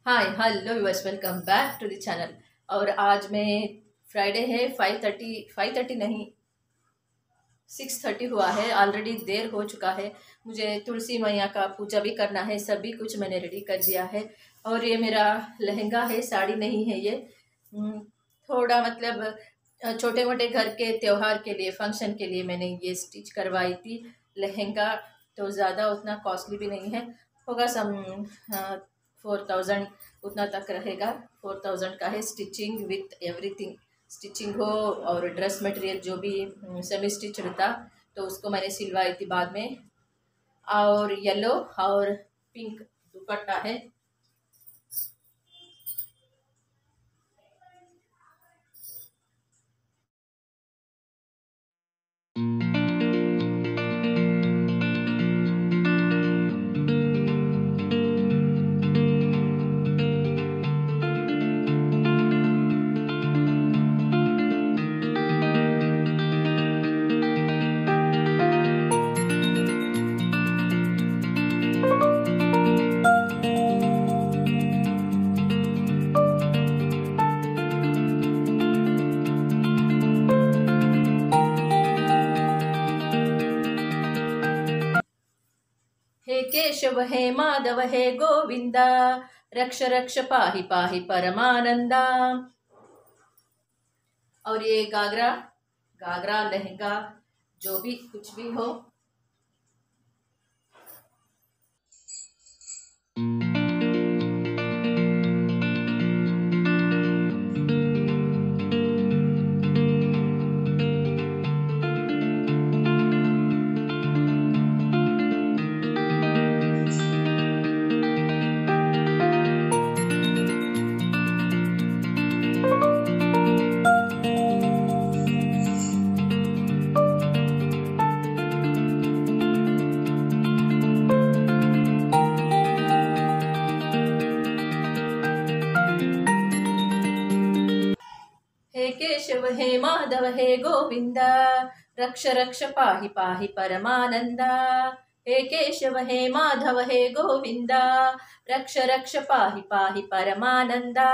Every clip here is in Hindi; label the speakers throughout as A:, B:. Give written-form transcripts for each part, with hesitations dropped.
A: Hi hello viewers, welcome back to the channel. और आज मैं फ्राइडे है, 5:30 नहीं 6:30 हुआ है। ऑलरेडी देर हो चुका है। मुझे तुलसी मैया का पूजा भी करना है। सभी कुछ मैंने रेडी कर दिया है। और ये मेरा लहंगा है, साड़ी नहीं है ये। थोड़ा मतलब छोटे मोटे घर के त्योहार के लिए, फंक्शन के लिए मैंने ये स्टिच करवाई थी। लहंगा तो ज़्यादा उतना कॉस्टली भी नहीं है, होगा सम 4,000 उतना तक रहेगा। 4,000 का है, स्टिचिंग विथ एवरीथिंग। स्टिचिंग हो और ड्रेस मटेरियल जो भी सेमी स्टिच रहता, तो उसको मैंने सिलवाई थी बाद में। और येलो और पिंक दुपट्टा है। हे केशव हे माधव हे गोविंदा, रक्ष रक्ष पाहि पाहि परमानंदा। और ये घाघरा घाघरा लहंगा जो भी कुछ भी हो। हे केशव हे माधव हे गोविंदा, रक्ष रक्ष पाहि पाहि परमानंदा। हे केशव हे माधव हे गोविंदा, रक्ष रक्ष पाहि पाहि परमानंदा।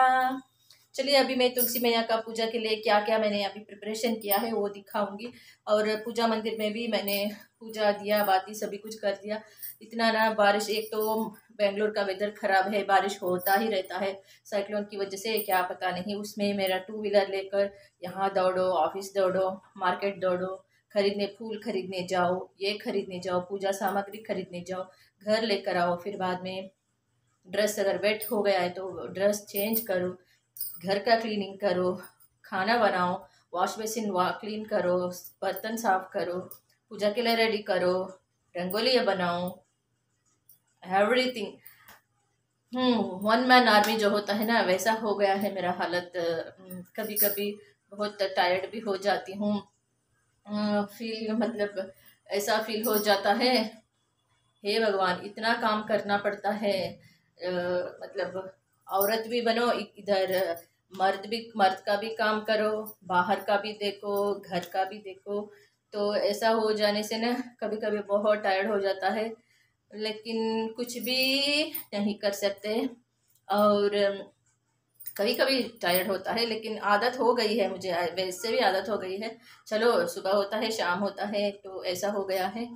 A: चलिए, अभी मैं तुलसी मैया का पूजा के लिए क्या क्या मैंने अभी प्रिपरेशन किया है वो दिखाऊंगी। और पूजा मंदिर में भी मैंने पूजा दिया, बाती सभी कुछ कर दिया। इतना ना बारिश, एक तो बेंगलोर का वेदर खराब है, बारिश होता ही रहता है। साइक्लोन की वजह से क्या पता नहीं, उसमें मेरा 2 व्हीलर लेकर यहाँ दौड़ो, ऑफिस दौड़ो, मार्केट दौड़ो, खरीदने, फूल खरीदने जाओ, ये खरीदने जाओ, पूजा सामग्री खरीदने जाओ, घर लेकर आओ। फिर बाद में ड्रेस अगर वेट हो गया है तो ड्रेस चेंज करो, घर का क्लीनिंग करो, खाना बनाओ, वॉश बेसिन क्लीन करो, बर्तन साफ करो, पूजा के लिए रेडी करो, रंगोली बनाओ, एवरीथिंग। वन मैन आर्मी जो होता है ना, वैसा हो गया है मेरा हालत। कभी कभी बहुत टायर्ड भी हो जाती हूँ। फील मतलब ऐसा फील हो जाता है, हे भगवान इतना काम करना पड़ता है। मतलब औरत भी बनो, इधर मर्द का भी काम करो, बाहर का भी देखो, घर का भी देखो। तो ऐसा हो जाने से ना कभी कभी बहुत टायर्ड हो जाता है, लेकिन कुछ भी नहीं कर सकते। और कभी कभी टायर्ड होता है, लेकिन आदत हो गई है मुझे, वैसे भी आदत हो गई है। चलो, सुबह होता है शाम होता है, तो ऐसा हो गया है।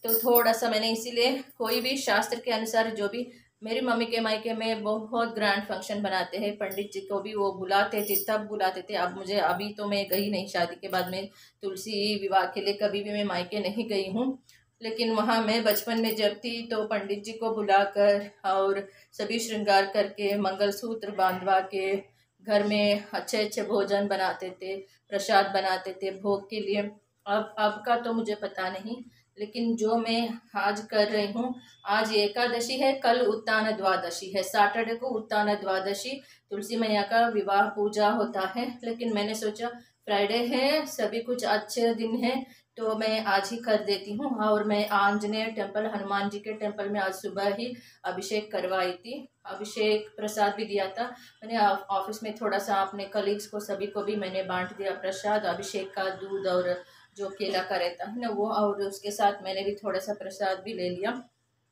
A: तो थोड़ा सा मैंने इसीलिए, कोई भी शास्त्र के अनुसार जो भी, मेरी मम्मी के मायके में बहुत ग्रैंड फंक्शन बनाते हैं, पंडित जी को भी वो बुलाते थे, तब बुलाते थे। अब मुझे, अभी तो मैं गई नहीं, शादी के बाद में तुलसी विवाह के लिए कभी भी मैं मायके नहीं गई हूँ। लेकिन वहाँ मैं बचपन में जब थी तो पंडित जी को बुलाकर और सभी श्रृंगार करके, मंगलसूत्र बांधवा के, घर में अच्छे अच्छे भोजन बनाते थे, प्रसाद बनाते थे भोग के लिए। अब का तो मुझे पता नहीं, लेकिन जो मैं आज कर रही हूँ, आज एकादशी है, कल उत्तान द्वादशी है, सैटरडे को उत्तान द्वादशी तुलसी मैया का विवाह पूजा होता है। लेकिन मैंने सोचा फ्राइडे है, सभी कुछ अच्छे दिन है, तो मैं आज ही कर देती हूँ। और मैं आंजनेय टेम्पल, हनुमान जी के टेम्पल में आज सुबह ही अभिषेक करवाई थी, अभिषेक प्रसाद भी दिया था मैंने। ऑफिस में थोड़ा सा अपने कलीग्स को, सभी को भी मैंने बांट दिया प्रसाद, अभिषेक का दूध और जो केला का रहता है ना वो, और उसके साथ मैंने भी थोड़ा सा प्रसाद भी ले लिया।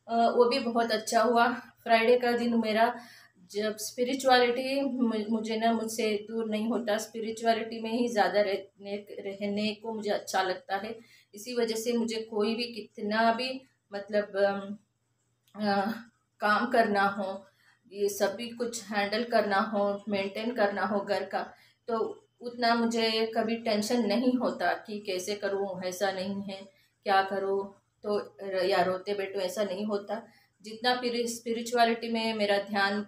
A: वो भी बहुत अच्छा हुआ। फ्राइडे का दिन मेरा जब स्पिरिचुअलिटी मुझे ना मुझसे दूर नहीं होता, स्पिरिचुअलिटी में ही ज़्यादा रहने को मुझे अच्छा लगता है। इसी वजह से मुझे कोई भी कितना भी मतलब अ, काम करना हो, ये सभी कुछ हैंडल करना हो, मेंटेन करना हो घर का, तो उतना मुझे कभी टेंशन नहीं होता कि कैसे करूँ, ऐसा नहीं है क्या करूँ, तो या रोते बैठो, ऐसा नहीं होता। जितना स्पिरिचुअलिटी में मेरा ध्यान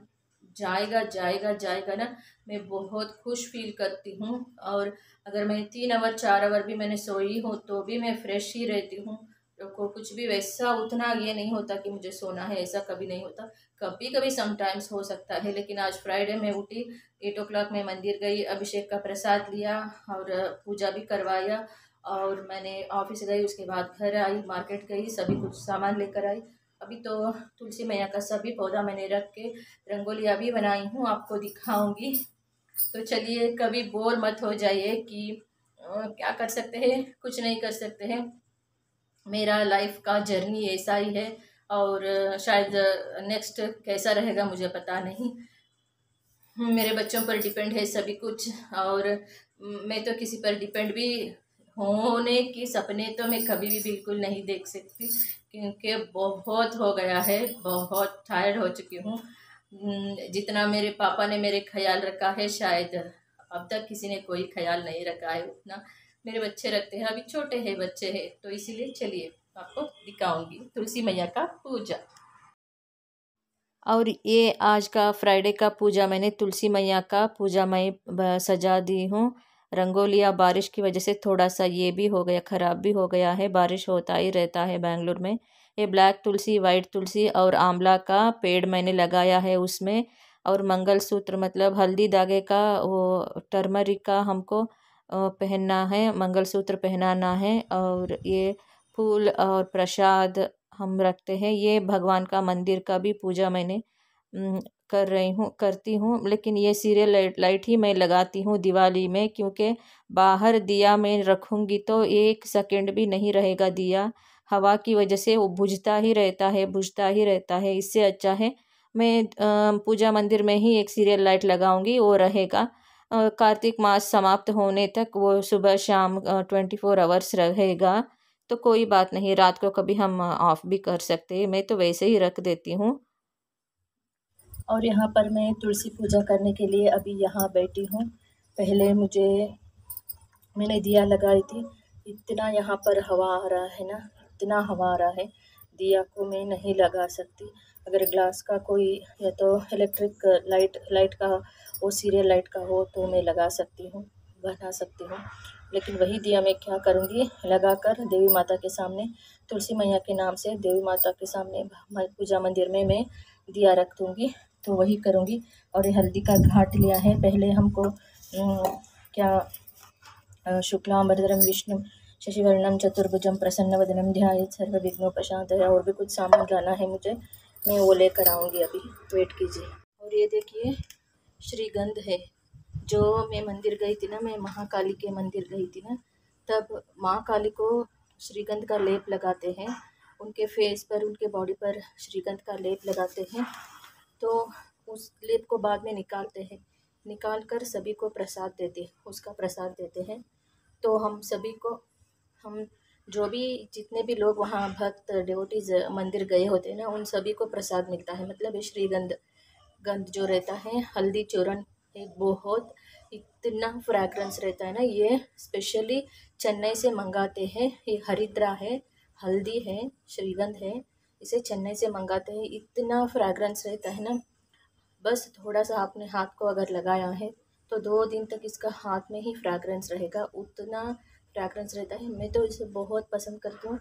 A: जाएगा जाएगा जाएगा ना, मैं बहुत खुश फील करती हूँ। और अगर मैं 3 आवर 4 आवर भी मैंने सोई हूँ तो भी मैं फ्रेश ही रहती हूँ। तो कुछ भी वैसा उतना ये नहीं होता कि मुझे सोना है, ऐसा कभी नहीं होता। कभी कभी समटाइम्स हो सकता है, लेकिन आज फ्राइडे में उठी, 8 o'clock में मंदिर गई, अभिषेक का प्रसाद लिया और पूजा भी करवाया, और मैंने ऑफिस गई, उसके बाद घर आई, मार्केट गई, सभी कुछ सामान लेकर आई। अभी तो तुलसी मैया का सभी पौधा मैंने रख के रंगोलियाँ भी बनाई हूँ, आपको दिखाऊंगी। तो चलिए, कभी बोर मत हो जाइए कि क्या कर सकते हैं, कुछ नहीं कर सकते हैं। मेरा लाइफ का जर्नी ऐसा ही है, और शायद नेक्स्ट कैसा रहेगा मुझे पता नहीं। मेरे बच्चों पर डिपेंड है सभी कुछ, और मैं तो किसी पर डिपेंड भी होने की सपने तो मैं कभी भी बिल्कुल नहीं देख सकती, क्योंकि बहुत हो गया है, बहुत टायर्ड हो चुकी हूँ। जितना मेरे पापा ने मेरे ख्याल रखा है, शायद अब तक किसी ने कोई ख्याल नहीं रखा है उतना मेरे बच्चे रखते हैं। अभी छोटे हैं बच्चे हैं, तो इसीलिए चलिए आपको दिखाऊंगी तुलसी मैया का पूजा। और ये आज का फ्राइडे का पूजा मैंने तुलसी मैया का पूजा मैं सजा दी हूँ। रंगोलिया बारिश की वजह से थोड़ा सा ये भी हो गया, ख़राब भी हो गया है, बारिश होता ही रहता है बेंगलुरु में। ये ब्लैक तुलसी, वाइट तुलसी और आंवला का पेड़ मैंने लगाया है उसमें। और मंगलसूत्र मतलब हल्दी धागे का, वो टर्मरिक का हमको पहनना है, मंगलसूत्र पहनाना है। और ये फूल और प्रसाद हम रखते हैं। ये भगवान का मंदिर का भी पूजा मैंने कर रही हूँ, करती हूँ। लेकिन ये सीरियल लाइट ही मैं लगाती हूँ दिवाली में, क्योंकि बाहर दिया मैं रखूँगी तो 1 सेकंड भी नहीं रहेगा दिया, हवा की वजह से वो बुझता ही रहता है, बुझता ही रहता है। इससे अच्छा है मैं पूजा मंदिर में ही एक सीरियल लाइट लगाऊंगी, वो रहेगा कार्तिक मास समाप्त होने तक, वो सुबह शाम 24 आवर्स रहेगा। तो कोई बात नहीं, रात को कभी हम ऑफ भी कर सकते हैं, मैं तो वैसे ही रख देती हूँ। और यहाँ पर मैं तुलसी पूजा करने के लिए अभी यहाँ बैठी हूँ। पहले मैंने दिया लगाई थी, इतना यहाँ पर हवा आ रहा है ना, इतना हवा आ रहा है, दिया को मैं नहीं लगा सकती। अगर ग्लास का कोई या तो इलेक्ट्रिक लाइट का, वो सीरियल लाइट का हो तो मैं लगा सकती हूँ, बना सकती हूँ। लेकिन वही दिया मैं क्या करूँगी, लगाकर देवी माता के सामने, तुलसी मैया के नाम से देवी माता के सामने पूजा मंदिर में मैं दिया रख दूँगी, तो वही करूँगी। और ये हल्दी का घाट लिया है। पहले हमको क्या शुक्लांबरधरं विष्णु शशिवर्णं चतुर्भुजं प्रसन्नवदनं ध्यायेत् सर्वविघ्नोपशान्तये। और भी कुछ सामान लाना है मुझे, मैं वो लेकर आऊँगी, अभी वेट कीजिए। और ये देखिए श्रीगंध है, जो मैं मंदिर गई थी ना, मैं महाकाली के मंदिर गई थी ना, तब माँ काली को श्रीगंध का लेप लगाते हैं, उनके फेस पर, उनके बॉडी पर श्रीगंध का लेप लगाते हैं। तो उस लेप को बाद में निकालते हैं, निकाल कर सभी को प्रसाद देते, उसका प्रसाद देते हैं। तो हम सभी को, हम जो भी जितने भी लोग वहाँ भक्त डिवोटीज मंदिर गए होते हैं ना, उन सभी को प्रसाद मिलता है। मतलब ये श्रीगंध गंध जो रहता है, हल्दी चूरन, एक बहुत इतना फ्रैग्रेंस रहता है ना, ये स्पेशली चेन्नई से मंगाते हैं। ये हरिद्रा है, हल्दी है, श्रीगंध है, इसे चेन्नई से मंगाते हैं। इतना फ्रैग्रेंस रहता है ना, बस थोड़ा सा आपने हाथ को अगर लगाया है तो 2 दिन तक इसका हाथ में ही फ्रैग्रेंस रहेगा, उतना फ्रैग्रेंस रहता है। मैं तो इसे बहुत पसंद करती हूँ,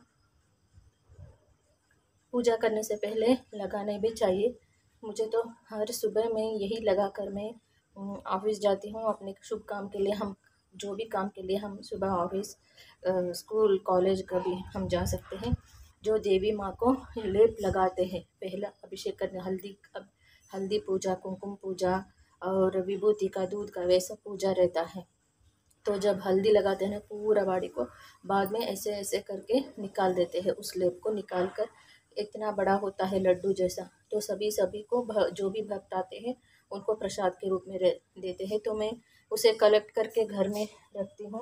A: पूजा करने से पहले लगाने भी चाहिए। मुझे तो हर सुबह मैं यही लगा कर मैं ऑफिस जाती हूँ, अपने शुभ काम के लिए। हम जो भी काम के लिए हम सुबह ऑफिस, स्कूल, कॉलेज कभी हम जा सकते हैं, जो देवी माँ को लेप लगाते हैं। पहला अभिषेक करने, हल्दी पूजा, कुमकुम पूजा और विभूति का, दूध का, वैसा पूजा रहता है। तो जब हल्दी लगाते हैं ना पूरा बॉडी को, बाद में ऐसे ऐसे करके निकाल देते हैं, उस लेप को निकाल कर। इतना बड़ा होता है लड्डू जैसा, तो सभी को जो भी भक्त आते हैं उनको प्रसाद के रूप में देते हैं। तो मैं उसे कलेक्ट करके घर में रखती हूँ।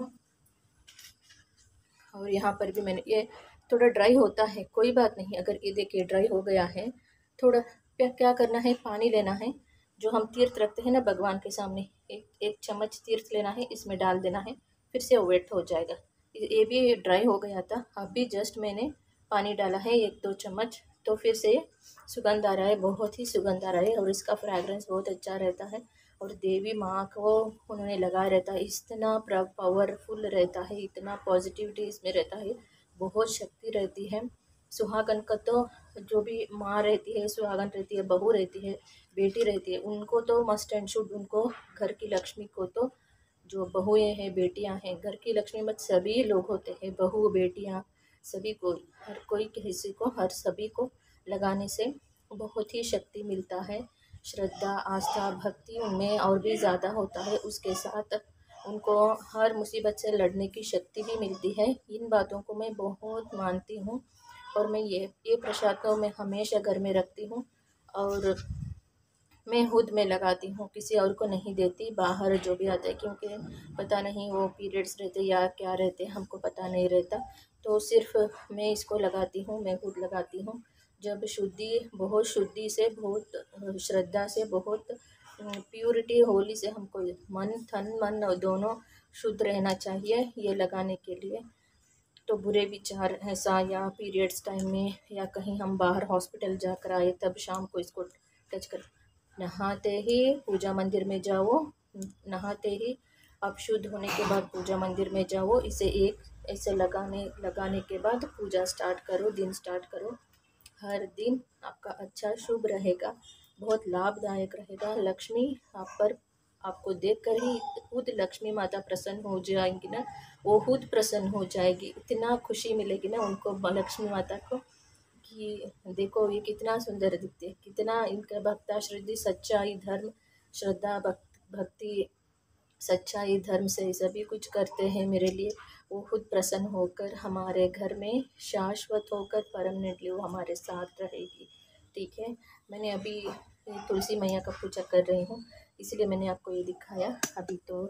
A: और यहाँ पर भी मैंने ये थोड़ा ड्राई होता है, कोई बात नहीं। अगर ये देखिए ड्राई हो गया है, थोड़ा क्या करना है, पानी लेना है, जो हम तीर्थ रखते हैं ना भगवान के सामने, एक चम्मच तीर्थ लेना है, इसमें डाल देना है, फिर से वेट हो जाएगा। ये भी ड्राई हो गया था, अभी जस्ट मैंने पानी डाला है 1-2 चम्मच, तो फिर से सुगंध आ रहा है, बहुत ही सुगंध आ रहा है और इसका फ्रैग्रेंस बहुत अच्छा रहता है। और देवी माँ को उन्होंने लगाया रहता है, इतना पावरफुल रहता है, इतना पॉजिटिविटी इसमें रहता है, बहुत शक्ति रहती है। सुहागन का तो जो भी माँ रहती है, सुहागन रहती है, बहू रहती है, बेटी रहती है, उनको तो मस्ट एंड शुड, उनको घर की लक्ष्मी को तो, जो बहुएँ हैं, बेटियां हैं, घर की लक्ष्मी मत सभी लोग होते हैं, बहू बेटियां सभी को, हर कोई किसी को, हर सभी को लगाने से बहुत ही शक्ति मिलता है। श्रद्धा, आस्था, भक्ति उनमें और भी ज़्यादा होता है, उसके साथ उनको हर मुसीबत से लड़ने की शक्ति भी मिलती है। इन बातों को मैं बहुत मानती हूँ और मैं ये प्रसाद को मैं हमेशा घर में रखती हूँ और मैं खुद में लगाती हूँ, किसी और को नहीं देती। बाहर जो भी आता है, क्योंकि पता नहीं वो पीरियड्स रहते या क्या रहते, हमको पता नहीं रहता, तो सिर्फ मैं इसको लगाती हूँ, मैं खुद लगाती हूँ। जब बहुत शुद्धि से, बहुत श्रद्धा से, बहुत प्योरिटी, होली से, हमको मन, तन, मन दोनों शुद्ध रहना चाहिए ये लगाने के लिए। तो बुरे विचार ऐसा, या पीरियड्स टाइम में, या कहीं हम बाहर हॉस्पिटल जाकर आए तब शाम को इसको टच कर, नहाते ही पूजा मंदिर में जाओ, नहाते ही आप शुद्ध होने के बाद पूजा मंदिर में जाओ, इसे ऐसे लगाने के बाद पूजा स्टार्ट करो, दिन स्टार्ट करो। हर दिन आपका अच्छा शुभ रहेगा, बहुत लाभदायक रहेगा। लक्ष्मी आपको देखकर ही खुद लक्ष्मी माता प्रसन्न हो जाएंगी ना, वो खुद प्रसन्न हो जाएगी, इतना खुशी मिलेगी ना उनको, लक्ष्मी माता को, कि देखो ये कितना सुंदर दिखते, कितना इनका भक्ता श्रद्धि, सच्चाई, धर्म, श्रद्धा, भक्ति, सच्चाई, धर्म से सभी कुछ करते हैं मेरे लिए। वो खुद प्रसन्न होकर हमारे घर में शाश्वत होकर परमानेंटली वो हमारे साथ रहेगी। ठीक है, मैंने अभी तुलसी मैया का पूजा कर रही हूँ, इसलिए मैंने आपको ये दिखाया। अभी तो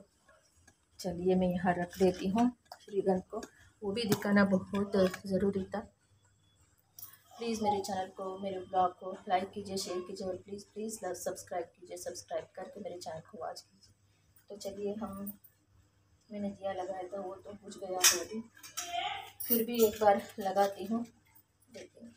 A: चलिए मैं यहाँ रख देती हूँ श्रीगंध को, वो भी दिखाना बहुत ज़रूरी था। प्लीज़ मेरे चैनल को, मेरे ब्लॉग को लाइक कीजिए, शेयर कीजिए और प्लीज़ सब्सक्राइब कीजिए, सब्सक्राइब करके मेरे चैनल को वॉच कीजिए। तो चलिए, मैंने दिया लगाया था, वो तो बुझ गया है अभी, फिर भी एक बार लगाती हूँ, देखिए।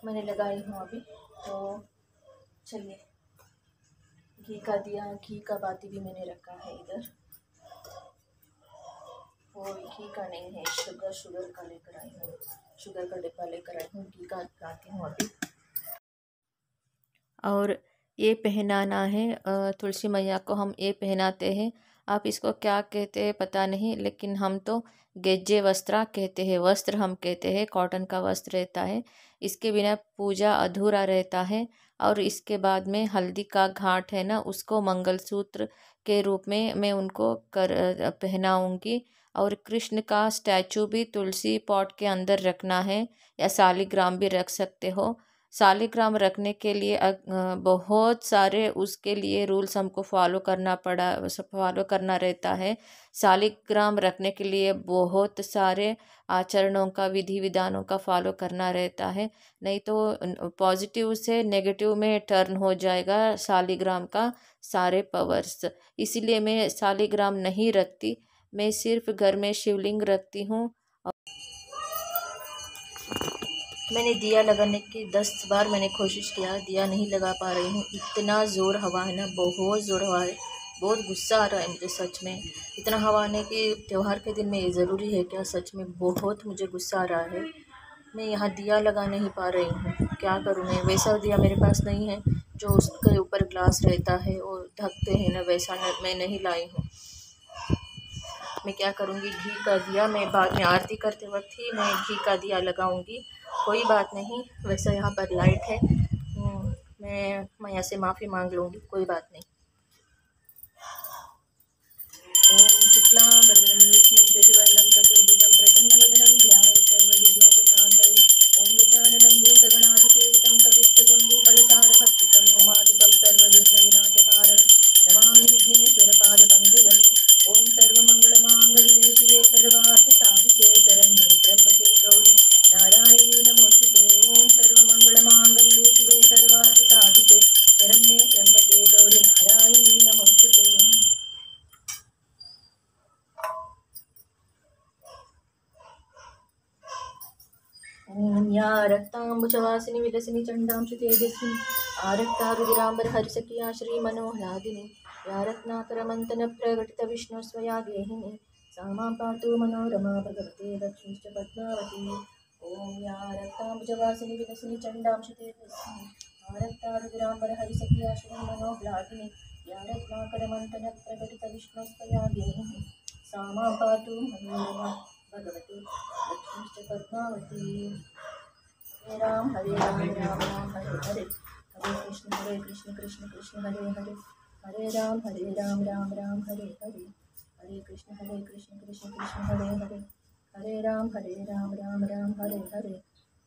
A: मैंने लगाई हूँ अभी, तो चलिए, घी का दिया, घी का बाती भी मैंने रखा है इधर, और घी का नहीं है, शुगर का लेकर आई हूँ, शुगर का डिब्बा लेकर आई हूँ, घी का लगाती हूँ अभी। और ये पहनाना है तुलसी मैया को, हम ये पहनाते हैं, आप इसको क्या कहते हैं पता नहीं, लेकिन हम तो गेज्जे वस्त्रा कहते हैं, वस्त्र हम कहते हैं, कॉटन का वस्त्र रहता है, इसके बिना पूजा अधूरा रहता है। और इसके बाद में हल्दी का घाट है ना, उसको मंगलसूत्र के रूप में मैं उनको पहनाऊँगी। और कृष्ण का स्टैचू भी तुलसी पॉट के अंदर रखना है, या सालिग्राम भी रख सकते हो। सालिग्राम रखने के लिए बहुत सारे उसके लिए रूल्स हमको फॉलो करना रहता है। सालिग्राम रखने के लिए बहुत सारे आचरणों का, विधि विधानों का फॉलो करना रहता है, नहीं तो पॉजिटिव से नेगेटिव में टर्न हो जाएगा सालिग्राम का सारे पावर्स। इसीलिए मैं सालिग्राम नहीं रखती, मैं सिर्फ घर में शिवलिंग रखती हूँ। मैंने दिया लगाने की 10 बार मैंने कोशिश किया, दिया नहीं लगा पा रही हूँ, इतना ज़ोर हवा है ना, बहुत ज़ोर हवा है, बहुत गुस्सा आ रहा है मुझे सच में। इतना हवा आने की त्यौहार के दिन में ये ज़रूरी है क्या? सच में बहुत मुझे गुस्सा आ रहा है। मैं यहाँ दिया लगा नहीं पा रही हूँ, क्या करूँ मैं? वैसा दिया मेरे पास नहीं है जो उसके ऊपर ग्लास रहता है और ढकते हैं ना, वैसा मैं नहीं लाई हूँ। मैं क्या करूँगी? घी का दिया मैं बाद में आरती करते वक्त ही मैं घी का दिया लगाऊँगी, कोई बात नहीं। वैसे यहाँ पर लाइट है, मैं मैं मैया से माफ़ी मांग लूँगी, कोई बात नहीं। ओम शुक्लांबरधरं विष्णुं शशिवर्णं चतुर्भुजं प्रसन्नवदनं ध्यायेत् सर्वविघ्नोपशान्तये। ओम गजाननं भूतगणाधिसेवितं कपित्थजम्बूफलसारभक्षितं उमासुतं सर्वविघ्नविनाशकारणं नमामि विघ्नेश्वरपादपङ्कजम्। ओम सर्वमङ्गलमाङ्गल्ये शिवे सर्वार्थसाधिके शरण्ये त्र्यम्बके गौरी नारायणी नमोस्तुते। ओम सर्वमङ्गलमाङ्गल्ये शिवे सर्वार्थसाधिके शरण्ये त्र्यम्बके गौरी नारायणी नमोस्तुते। ओम या रक्तांबुजवासिनी विलसिनी चंडांशु तेजस्विनी आरक्ता रुधिरांबर हर्षकिया श्रीमनोह्लादिनी या रत्नाकरमंतन प्रकटित विष्णु स्वया गेहिनी सा मां पातु मनोरमा भगवते लक्ष्मीश्च पद्मावती। ओम या रक्तांबुजवासिनी विलसिनी चंडांशु तेजस्विनी आरक्ता रुधिरांबर हर्षकिया श्रीमनोह्लादिनी या रत्नाकरमंतन प्रकटित विष्णु स्वया गेहिनी सा मां पातु मनोरमा भगवती लक्ष्मीश्च पद्मावती। हरे राम राम राम हरे हरे हरे कृष्ण कृष्ण कृष्ण हरे हरे हरे राम राम राम हरे हरे हरे कृष्ण कृष्ण कृष्ण हरे हरे हरे राम राम राम हरे हरे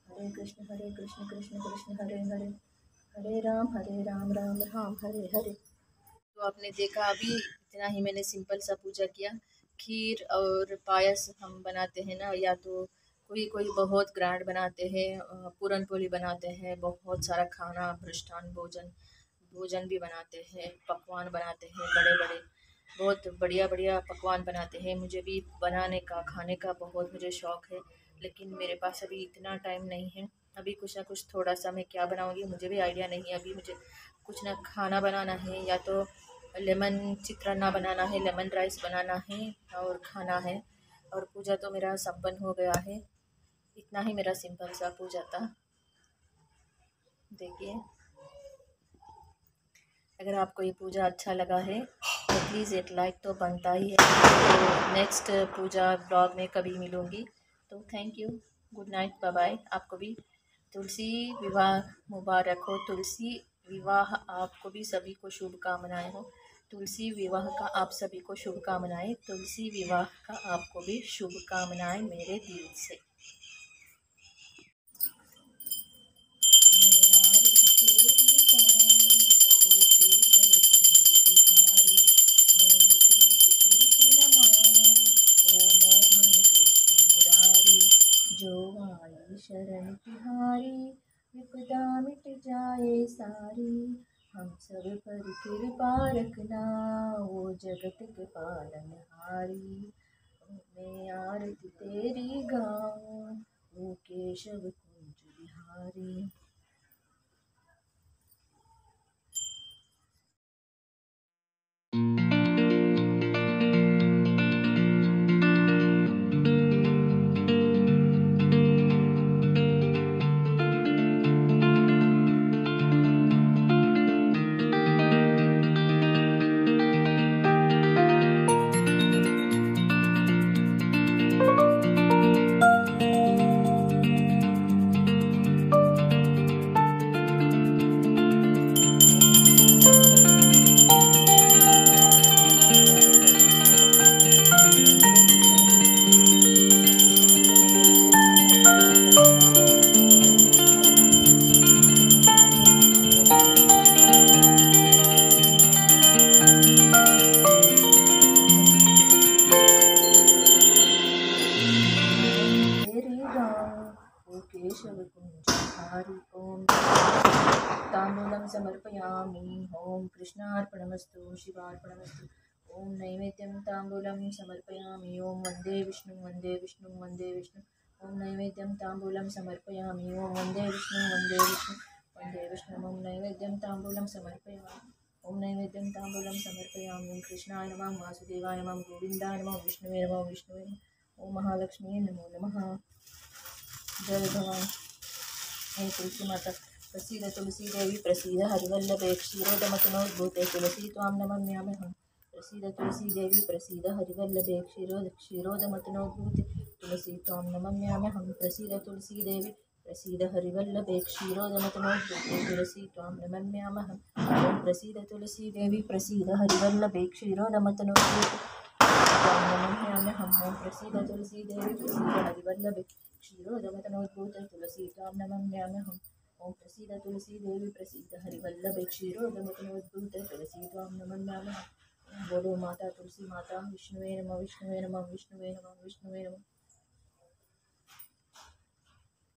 A: हरे कृष्ण कृष्ण हरे हरे हरे राम राम राम हरे हरे। तो आपने देखा अभी इतना ही मैंने सिंपल सा पूजा किया। खीर और पायस हम बनाते हैं ना, या तो कोई बहुत ग्रैंड बनाते हैं, पूरन पोली बनाते हैं, बहुत सारा खाना मृष्टान भोजन भी बनाते हैं, पकवान बनाते हैं, बड़े बड़े बहुत बढ़िया बढ़िया पकवान बनाते हैं। मुझे भी बनाने का खाने का बहुत मुझे शौक़ है, लेकिन मेरे पास अभी इतना टाइम नहीं है। अभी कुछ ना कुछ थोड़ा सा मैं क्या बनाऊंगी मुझे भी आइडिया नहीं है। अभी मुझे कुछ ना खाना बनाना है, या तो लेमन चित्रान्ना बनाना है, लेमन राइस बनाना है और खाना है। और पूजा तो मेरा संपन्न हो गया है। इतना ही मेरा सिंपल सा पूजा था। देखिए, अगर आपको ये पूजा अच्छा लगा है तो प्लीज़ एक लाइक तो बनता ही है। तो नेक्स्ट पूजा ब्लॉग में कभी मिलूँगी, तो thank you, good night, bye bye. आपको भी तुलसी विवाह मुबारक हो। तुलसी विवाह आपको भी सभी को शुभकामनाएं हो। तुलसी विवाह का आप सभी को शुभकामनाएं। तुलसी विवाह का आपको भी शुभकामनाएं मेरे दिल से। जो आई शरण तिहारी विपदा मिट जाए सारी। हम सब पर कृपा रखना वो जगत के पालनहारी। मैं आरती तेरी गाऊं वो केशव कुंज बिहारी। केशव कुंजहारी। ओम तांबूलं समर्पयामि। ओम कृष्णार्पणमस्तु शिवार्पणमस्तु। ओम नैवेद्यं तांबूलं समर्पयामि। ओम वंदे विष्णु वंदे विष्णु वंदे विष्णु। ओम नैवेद्यं तांबूलं समर्पयामि। ओम वंदे विष्णु वंदे विष्णु वंदे विष्णु। ओम नैवेद्यं तांबूलं समर्पयामि। ओम नैवेद्यं तांबूलं समर्पयामि। ओम कृष्णाय नमः, वासुदेवाय नमः, गोविंदाय नमः, विष्णुवे नमः, विष्णुवे नमः। ओम महालक्ष्मी नमो नमः। जय भगवान। हे तुलसी माता प्रसीद, तुलसी देवी प्रसीद, हरिवल्लभे क्षीरोदमतनोद्भूते तुलसी त्वां नमाम्यहम्। प्रसीद तुलसी देवी प्रसीद, हरिवल्लभे क्षीरोदमतनोद्भूते तुलसी त्वां नमाम्यहम्। प्रसीद तुलसी देवी प्रसीद हरिवल्लभे क्षीरोदमतनोद्भूते तुलसी त्वां नमम्यामहम्। ॐ प्रसीद तुलसी देवी प्रसीद हरिवल्लभे क्षीरोदमतनोद्भूते त्वां नमम्यामहम्। ॐ प्रसीद तुलसी देवी प्रसीद हरिवल्लभे क्षीरोदमतनोद्भूते तुलसी त्वां नमम्यामहम्। ॐ प्रसीद तुलसी देवी प्रसीद हरिवल्लभे क्षीरोदमतनोद्भूते तुलसी त्वां नमम्यामहम्। बोलो माता तुलसी माता विष्णुवे नमः विष्णुवे नमः विष्णुवे नमः विष्णुवे नमः।